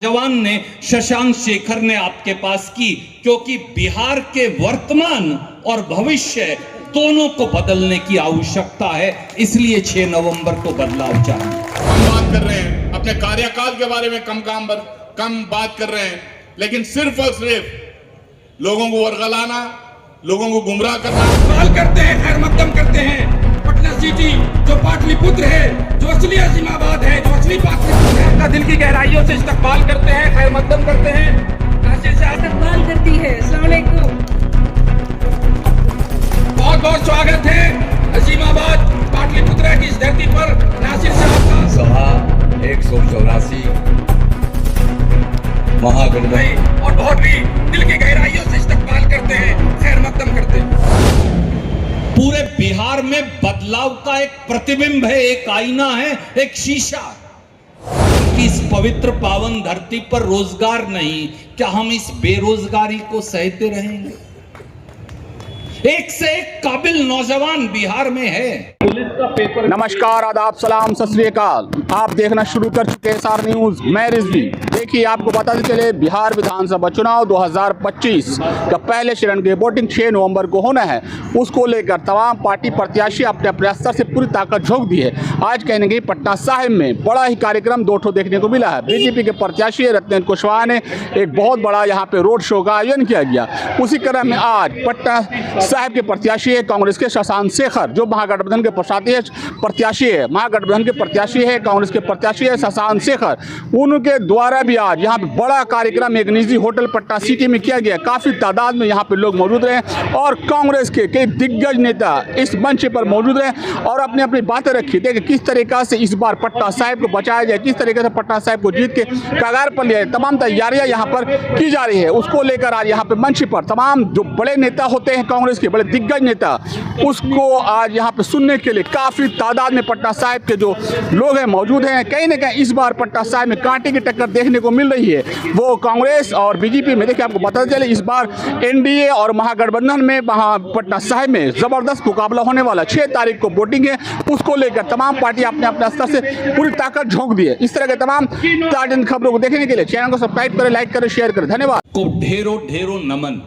जवान ने शशांक शेखर ने आपके पास की, क्योंकि बिहार के वर्तमान और भविष्य दोनों को बदलने की आवश्यकता है। इसलिए 6 नवंबर को बदलाव चाहिए। हम बात कर रहे हैं अपने कार्यकाल के बारे में, कम बात कर रहे हैं, लेकिन सिर्फ और सिर्फ लोगों को वर्गलाना, लोगों को गुमराह करना। सवाल करते हैं, खैर मकदम करते हैं। पटना सिटी जो पाटलिपुत्र है, जो असली अजीमाबाद है, जो असली पाटलिपुत्र है, दिल की गहराइयों से इस्तकबाल करते हैं, खैर मकदम करते हैं। नासिर शाह इस्तकबाल करती है। अस्सलाम वालेकुम। बहुत बहुत स्वागत है अजीमाबाद पाटलिपुत्र की इस धरती पर नासिर शाह का। सभा 184 महागठबंधन और बहुत भी दिल की गहराइयों से इस्तकबाल करते हैं, खैर मकदम करते हैं। पूरे बिहार में बदलाव का एक प्रतिबिंब है, एक आईना है, एक शीशा कि इस पवित्र पावन धरती पर रोजगार नहीं, क्या हम इस बेरोजगारी को सहते रहेंगे? एक से एक काबिल नौजवान बिहार में है। नमस्कार, आदाब, सलाम, सत श्री अकाल। आप देखना शुरू कर चुके हैं SR न्यूज। मैं रिजवी। देखिए, आपको बताते चले, बिहार विधानसभा चुनाव 2025 का पहले चरण की वोटिंग 6 नवंबर को होना है। उसको लेकर तमाम पार्टी प्रत्याशी अपने अपने स्तर से पूरी ताकत झोंक दी है। आज कहने की पटना साहिब में बड़ा ही कार्यक्रम 2 ठो देखने को मिला है। बीजेपी के प्रत्याशी रत्नेंद्र कुशवाहा ने एक बहुत बड़ा यहाँ पे रोड शो का आयोजन किया गया। उसी क्रम में आज पटना साहिब के प्रत्याशी है कांग्रेस के शशांक शेखर, जो महागठबंधन के प्रत्याशी है, महागठबंधन के प्रत्याशी है, कांग्रेस के प्रत्याशी है शशांक शेखर। उनके द्वारा भी आज यहाँ पे बड़ा कार्यक्रम एक निजी होटल पटना सिटी में किया गया। काफी तादाद में यहाँ पे लोग मौजूद रहे और कांग्रेस के कई दिग्गज नेता इस मंच पर मौजूद रहे और अपनी अपनी बातें रखी थी कि किस तरीका से इस बार पटना साहिब को बचाया जाए, किस तरीके से पटना साहिब को जीत के कगार पर लिया जाए। तमाम तैयारियां यहाँ पर की जा रही है। उसको लेकर आज यहाँ पे मंच पर तमाम जो बड़े नेता होते हैं कांग्रेस के, बड़े दिग्गज नेता, उसको आज यहाँ पे सुनने के लिए काफी तादाद में पटना साहिब के जो लोग हैं मौजूद हैं। कहीं ना कहीं इस बार पटना साहिब में कांटे की टक्कर देखने को मिल रही है, वो कांग्रेस और बीजेपी में। देखिए, आपको पता चले इस बार एनडीए और महागठबंधन में वहाँ पटना साहिब में जबरदस्त मुकाबला होने वाला। 6 तारीख को वोटिंग है। उसको लेकर तमाम पार्टी अपने अपने स्तर से पूरी ताकत झोंक दी है। इस तरह के तमाम ताजा खबरों को देखने के लिए चैनल को सब्सक्राइब करें, लाइक करें, शेयर करें। धन्यवाद। को ढेरों ढेरों नमन।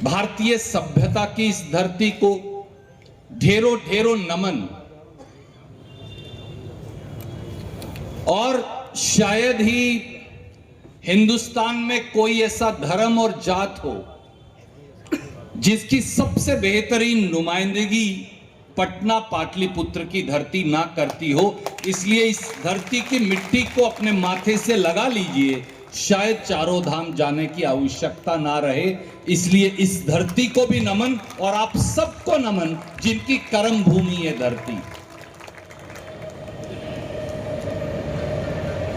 भारतीय सभ्यता की इस धरती को ढेरों ढेरों नमन। और शायद ही हिंदुस्तान में कोई ऐसा धर्म और जात हो जिसकी सबसे बेहतरीन नुमाइंदगी पटना पाटलिपुत्र की धरती ना करती हो। इसलिए इस धरती की मिट्टी को अपने माथे से लगा लीजिए, शायद चारों धाम जाने की आवश्यकता ना रहे। इसलिए इस धरती को भी नमन और आप सबको नमन जिनकी कर्म भूमि है धरती।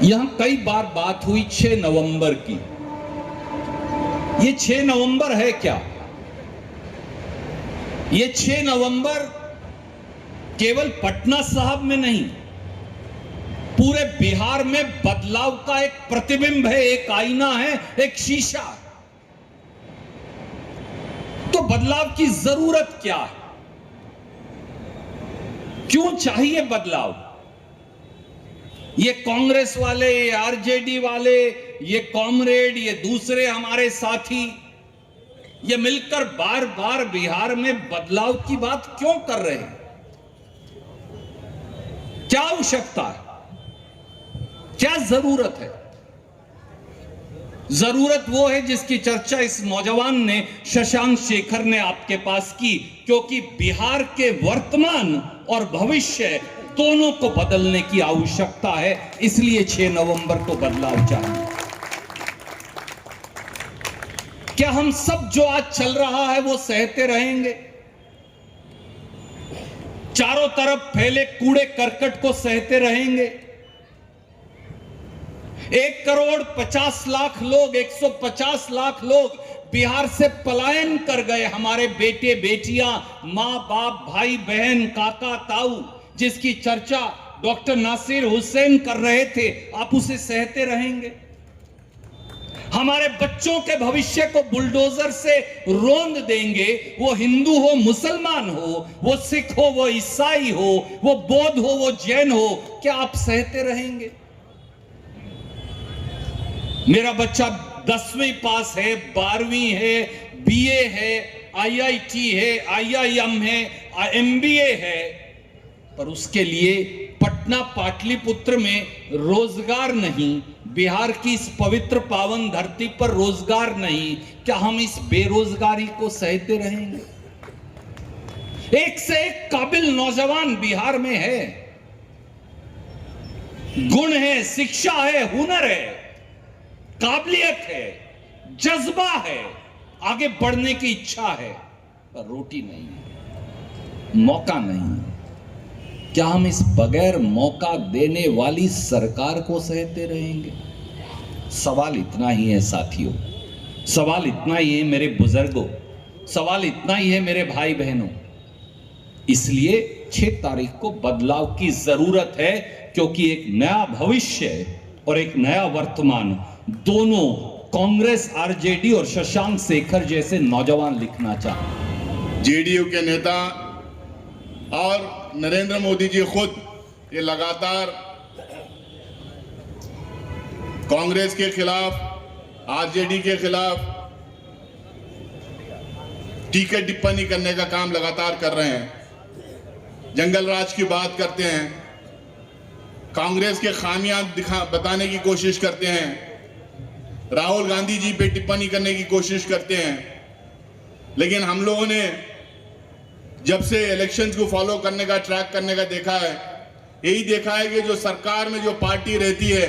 यहां कई बार बात हुई 6 नवंबर की। ये 6 नवंबर है क्या? ये 6 नवंबर केवल पटना साहिब में नहीं, पूरे बिहार में बदलाव का एक प्रतिबिंब है, एक आईना है, एक शीशा। तो बदलाव की जरूरत क्या है? क्यों चाहिए बदलाव? ये कांग्रेस वाले, ये आरजेडी वाले, ये कॉमरेड, ये दूसरे हमारे साथी, ये मिलकर बार बार बिहार में बदलाव की बात क्यों कर रहे हैं? क्या आवश्यकता है? क्या जरूरत है? जरूरत वो है जिसकी चर्चा इस नौजवान ने, शशांक शेखर ने आपके पास की, क्योंकि बिहार के वर्तमान और भविष्य दोनों को बदलने की आवश्यकता है। इसलिए 6 नवंबर को बदलाव चाहिए। क्या हम सब जो आज चल रहा है वो सहते रहेंगे? चारों तरफ फैले कूड़े करकट को सहते रहेंगे? 1 करोड़ 50 लाख लोग, 150 लाख लोग बिहार से पलायन कर गए। हमारे बेटे बेटियां, मां बाप, भाई बहन, काका ताऊ, जिसकी चर्चा डॉक्टर नासिर हुसैन कर रहे थे, आप उसे सहते रहेंगे? हमारे बच्चों के भविष्य को बुलडोजर से रोंद देंगे, वो हिंदू हो, मुसलमान हो, वो सिख हो, वो ईसाई हो, वो बौद्ध हो, वो जैन हो, क्या आप सहते रहेंगे? मेरा बच्चा 10वीं पास है, 12वीं है, बीए है, आईआईटी है, आईआईएम है, एमबीए है, पर उसके लिए पटना पाटलिपुत्र में रोजगार नहीं, बिहार की इस पवित्र पावन धरती पर रोजगार नहीं, क्या हम इस बेरोजगारी को सहते रहेंगे? एक से एक काबिल नौजवान बिहार में है, गुण है, शिक्षा है, हुनर है, काबिलियत है, जज्बा है, आगे बढ़ने की इच्छा है, पर रोटी नहीं है, मौका नहीं है। क्या हम इस बगैर मौका देने वाली सरकार को सहते रहेंगे? सवाल इतना ही है साथियों, सवाल इतना ही है मेरे बुजुर्गों, सवाल इतना ही है मेरे भाई बहनों। इसलिए 6 तारीख को बदलाव की जरूरत है, क्योंकि एक नया भविष्य और एक नया वर्तमान दोनों कांग्रेस, आरजेडी और शशांक शेखर जैसे नौजवान लिखना चाहते। जेडीयू के नेता और नरेंद्र मोदी जी खुद ये लगातार कांग्रेस के खिलाफ, आरजेडी के खिलाफ टीका टिप्पणी करने का काम लगातार कर रहे हैं, जंगल राज की बात करते हैं, कांग्रेस के खामियां बताने की कोशिश करते हैं, राहुल गांधी जी पे टिप्पणी करने की कोशिश करते हैं। लेकिन हम लोगों ने जब से इलेक्शंस को फॉलो करने का, ट्रैक करने का देखा है, यही देखा है कि जो सरकार में जो पार्टी रहती है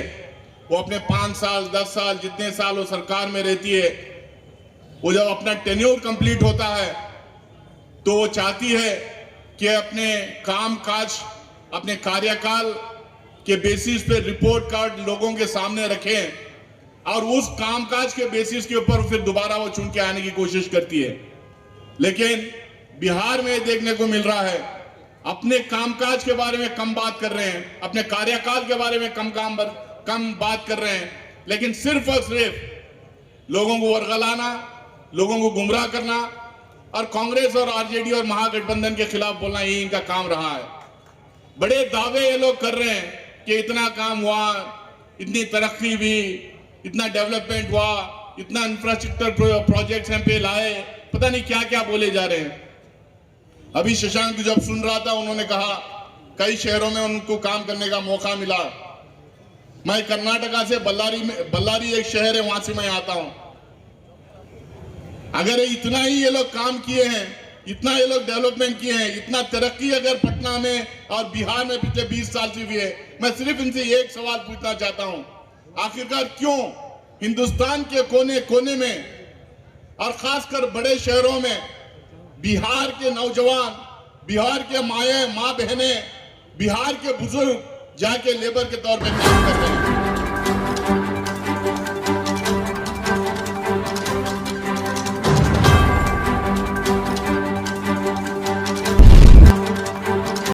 वो अपने 5 साल 10 साल जितने साल वो सरकार में रहती है, वो जब अपना टेन्योर कंप्लीट होता है तो वो चाहती है कि अपने काम काज, अपने कार्यकाल के बेसिस पे रिपोर्ट कार्ड लोगों के सामने रखें और उस कामकाज के बेसिस के ऊपर फिर दोबारा वो चुन के आने की कोशिश करती है। लेकिन बिहार में देखने को मिल रहा है, अपने कामकाज के बारे में कम बात कर रहे हैं, अपने कार्यकाल के बारे में कम बात कर रहे हैं, लेकिन सिर्फ और सिर्फ लोगों को वर्गलाना, लोगों को गुमराह करना और कांग्रेस और आरजेडी और महागठबंधन के खिलाफ बोलना, यही इनका काम रहा है। बड़े दावे ये लोग कर रहे हैं कि इतना काम हुआ, इतनी तरक्की हुई, इतना डेवलपमेंट हुआ, इतना इंफ्रास्ट्रक्चर प्रोजेक्ट्स हम पे लाए, पता नहीं क्या क्या बोले जा रहे हैं। अभी शशांक जब सुन रहा था, उन्होंने कहा कई शहरों में उनको काम करने का मौका मिला। मैं कर्नाटका से बल्लारी एक शहर है, वहां से मैं आता हूं। अगर इतना ही ये लोग काम किए हैं, इतना ये लोग डेवलपमेंट किए हैं, इतना तरक्की अगर पटना में और बिहार में पिछले 20 साल से हुई है, मैं सिर्फ इनसे एक सवाल पूछना चाहता हूं, आखिरकार क्यों हिंदुस्तान के कोने कोने में और खासकर बड़े शहरों में बिहार के नौजवान, बिहार के माँ बहनें, बिहार के बुजुर्ग जाके लेबर के तौर पे काम कर रहे हैं?